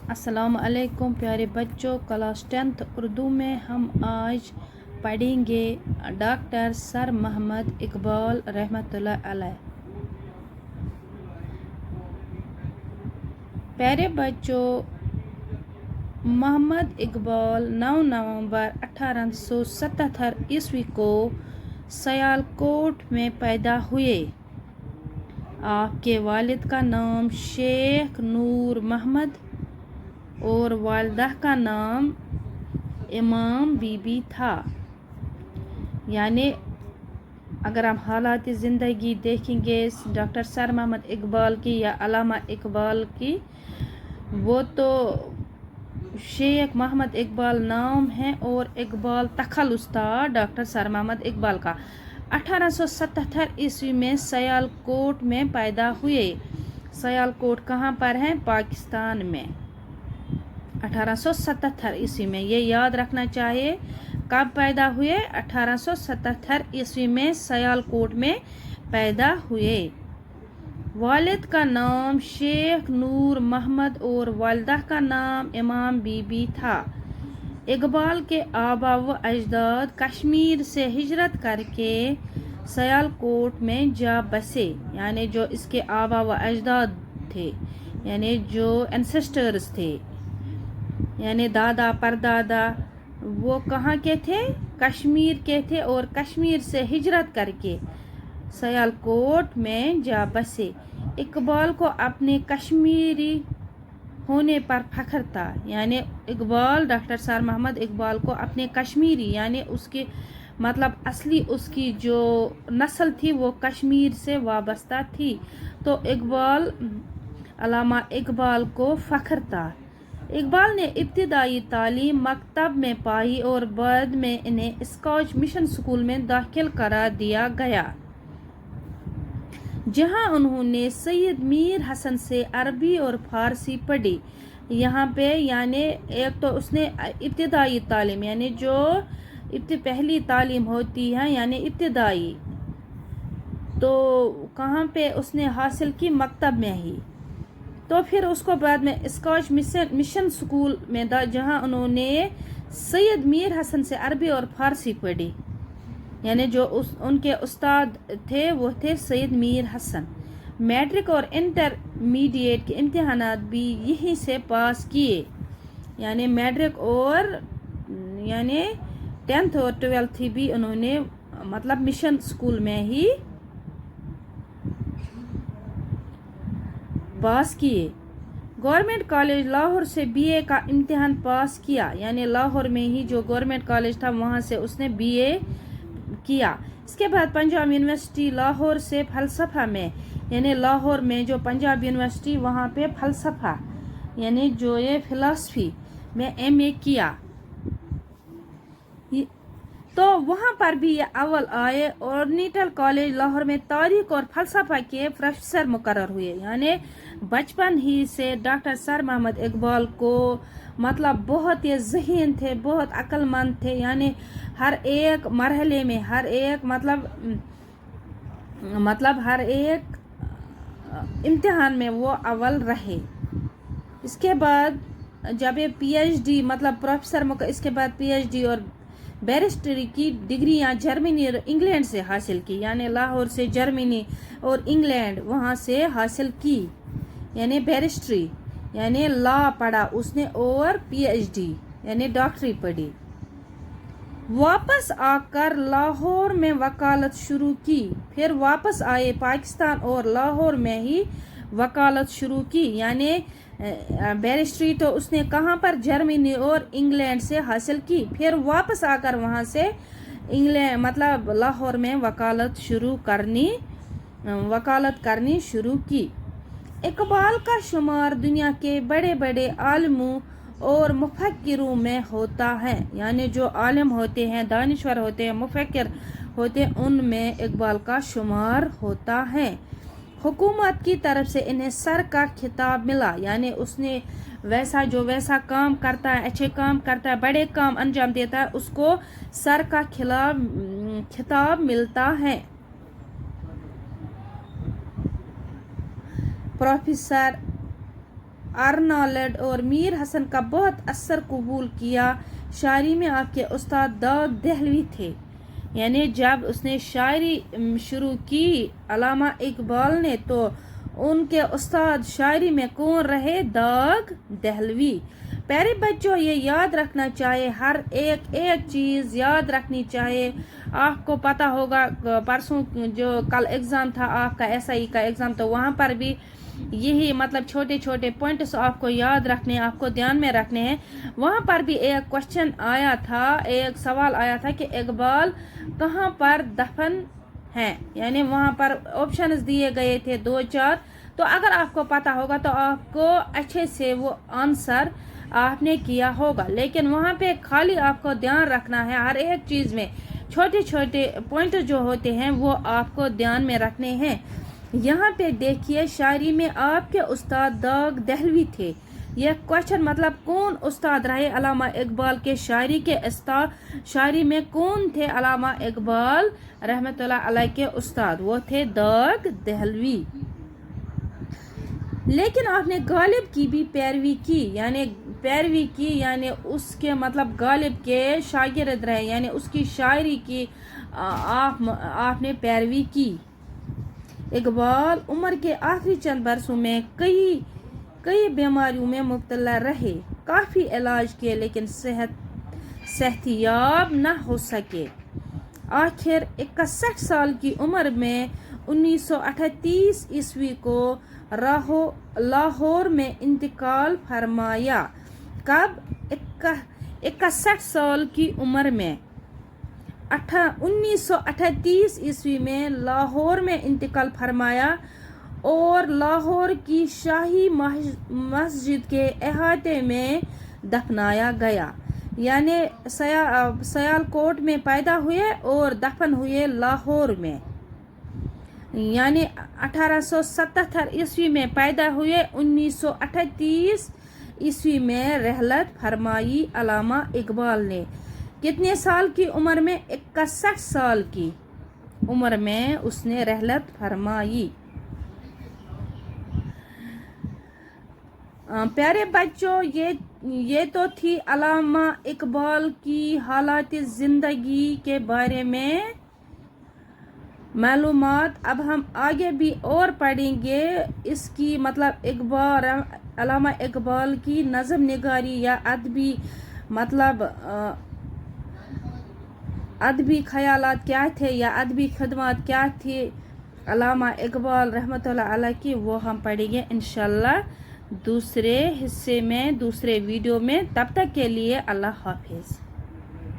अस्सलाम वालेकुम प्यारे बच्चों, क्लास 10th उर्दू में हम आज पढ़ेंगे डॉक्टर सर मोहम्मद इकबाल रहमतुल्लाह अलैह। प्यारे बच्चों, मोहम्मद इकबाल 9 नवंबर 1877 ईस्वी को सियालकोट में पैदा हुए। आपके वालिद का नाम शेख नूर मोहम्मद और वालिदा का नाम इमाम बीबी था। यानी अगर हम हालात ज़िंदगी देखेंगे डॉक्टर सर मोहम्मद इकबाल की या अल्लामा इकबाल की, वो तो शेख मोहम्मद इकबाल नाम है और इकबाल तखल्लुस था डॉक्टर सर मोहम्मद इकबाल का। 1877 ईस्वी में सियालकोट में पैदा हुए। सियालकोट कहाँ पर है? पाकिस्तान में। 1877 ईस्वी में, ये याद रखना चाहिए। कब पैदा हुए? 1877 ईस्वी में सियालकोट में पैदा हुए। वालिद का नाम शेख नूर मोहम्मद और वालिदा का नाम इमाम बीबी था। इकबाल के आबा व अजदाद कश्मीर से हिजरत करके सियालकोट में जा बसे। यानी जो इसके आबा व अजदाद थे, यानी जो एंसेस्टर्स थे, यानी दादा परदादा, वो कहाँ के थे? कश्मीर के थे और कश्मीर से हिजरत करके सियालकोट में जा बसे। इकबाल को अपने कश्मीरी होने पर फख्र था। यानी इकबाल, डॉक्टर सर मोहम्मद इकबाल को अपने कश्मीरी, यानी उसके मतलब असली उसकी जो नस्ल थी वो कश्मीर से वाबस्ता थी, तो इकबाल, अल्लामा इकबाल को फख्र था। इकबाल ने इब्तिदाई तालीम मकतब में पाई और बाद में इन्हें स्कॉच मिशन स्कूल में दाखिल करा दिया गया, जहां उन्होंने सैयद मीर हसन से अरबी और फारसी पढ़ी। यहाँ पे यानी एक तो उसने इब्तिदाई तालीम, यानी जो पहली तालीम होती है यानी इब्तिदाई, तो कहाँ पे उसने हासिल की? मकतब में ही। तो फिर उसको बाद में स्कॉच मिशन स्कूल में था, जहाँ उन्होंने सैयद मीर हसन से अरबी और फारसी पढ़ी। यानी जो उनके उस्ताद थे वो थे सैयद मीर हसन। मैट्रिक और इंटरमीडिएट के इम्तिहानात भी यहीं से पास किए। यानी मैट्रिक और यानी 10th और 12th भी उन्होंने मतलब मिशन स्कूल में ही पास किए। गवर्नमेंट कॉलेज लाहौर से बीए का इम्तिहान पास किया। यानी लाहौर में ही जो गवर्नमेंट कॉलेज था वहाँ से उसने बीए किया। इसके बाद पंजाब यूनिवर्सिटी लाहौर से फ़लसफ़ा में, यानी लाहौर में जो पंजाब यूनिवर्सिटी, वहाँ पे फ़लसफ़ा यानी जो ये फ़िलासफ़ी में एमए किया, तो वहाँ पर भी ये अव्वल आए। और नीटल कॉलेज लाहौर में तारीख और फ़लसफ़ा के प्रोफेसर मुकर्रर हुए। यानी बचपन ही से डॉक्टर सर मोहम्मद इकबाल को मतलब बहुत ही ज़हीन थे, बहुत अक्लमंद थे। यानी हर एक मरहले में, हर एक मतलब हर एक इम्तिहान में वो अव्वल रहे। इसके बाद जब ये पीएचडी मतलब प्रोफेसर, इसके बाद पीएचडी और बैरिस्टरी की डिग्रियां जर्मनी और इंग्लैंड से हासिल की। यानी लाहौर से जर्मनी और इंग्लैंड वहाँ से हासिल की। यानी बैरिस्ट्री यानी लॉ पढ़ा उसने और पीएचडी यानी डॉक्टरी पढ़ी। वापस आकर लाहौर में वकालत शुरू की। फिर वापस आए पाकिस्तान और लाहौर में ही वकालत शुरू की। यानी बैरिस्ट्री तो उसने कहाँ पर? जर्मनी और इंग्लैंड से हासिल की। फिर वापस आकर वहाँ से इंग्लैंड मतलब लाहौर में वकालत करनी शुरू की। इकबाल का शुमार दुनिया के बड़े बड़े आलिमों और मुफक्किरों में होता है। यानी जो आलिम होते हैं, दानिश्वर होते हैं, मुफक्किर होते हैं, उनमें इकबाल का शुमार होता है। हुकूमत की तरफ से इन्हें सर का खिताब मिला। यानी उसने वैसा काम करता है, अच्छे काम करता है, बड़े काम अंजाम देता है, उसको सर का खिताब मिलता है। प्रोफेसर आर्नल्ड और मीर हसन का बहुत असर कबूल किया। शायरी में आपके उस्ताद दाऊद दहलवी थे। यानी जब उसने शायरी शुरू की अल्लामा इकबाल ने, तो उनके उस्ताद शायरी में कौन रहे? दाऊद दहलवी। प्यारे बच्चों, ये याद रखना चाहिए, हर एक चीज़ याद रखनी चाहिए। आपको पता होगा परसों जो कल एग्ज़ाम था आपका SI का एग्ज़ाम, तो वहाँ पर भी यही मतलब छोटे छोटे पॉइंट्स आपको याद रखने, आपको ध्यान में रखने हैं। वहाँ पर भी एक क्वेश्चन आया था, एक सवाल आया था कि इकबाल कहाँ पर दफन हैं। यानी वहाँ पर ऑप्शंस दिए गए थे 2-4, तो अगर आपको पता होगा तो आपको अच्छे से वो आंसर आपने किया होगा। लेकिन वहाँ पे खाली आपको ध्यान रखना है, हर एक चीज़ में छोटे छोटे पॉइंट जो होते हैं वो आपको ध्यान में रखने हैं। यहाँ पे देखिए, शायरी में आपके उस्ताद दाऊद दहलवी थे। यह क्वेश्चन मतलब कौन उस्ताद रहे अल्लामा इकबाल के शायरी के उस्ताद? शायरी में कौन थे अल्लामा इकबाल रहमतुल्लाह अलैह के उस्ताद? वो थे दाऊद दहलवी। लेकिन आपने गालिब की भी पैरवी की, यानी उसके मतलब गालिब के शागिर्द रहे, यानी उसकी शायरी की आपने पैरवी की। इकबाल उम्र के आखिरी चंद बरसों में कई बीमारियों में मुब्तला रहे, काफ़ी इलाज किए लेकिन सेहतियाब न हो सके। आखिर 61 साल की उम्र में 1938 ईस्वी को लाहौर में इंतकाल फरमाया। कब? 61 साल की उम्र में 1938 ईस्वी में लाहौर में इंतकाल फरमाया और लाहौर की शाही मस्जिद के अहाते में दफनाया गया। यानी सियालकोट में पैदा हुए और दफन हुए लाहौर में। यानी 1877 ईस्वी में पैदा हुए, 1938 ईस्वी में रहलत फरमाई अल्लामा इकबाल ने। कितने साल की उम्र में? 61 साल की उम्र में उसने रहलत फरमाई। प्यारे बच्चों, ये तो थी अल्लामा इकबाल की हालात ज़िंदगी के बारे में मालूमात। अब हम आगे भी और पढ़ेंगे इसकी मतलब अल्लामा इकबाल की नज़म निगारी या अदबी ख़यालात क्या थे या अदबी खिदमत क्या थी अल्लामा इकबाल रहमतुल्लाह अलैह की, वो हम पढ़ेंगे इंशाल्लाह दूसरे हिस्से में, दूसरे वीडियो में। तब तक के लिए अल्लाह हाफिज़।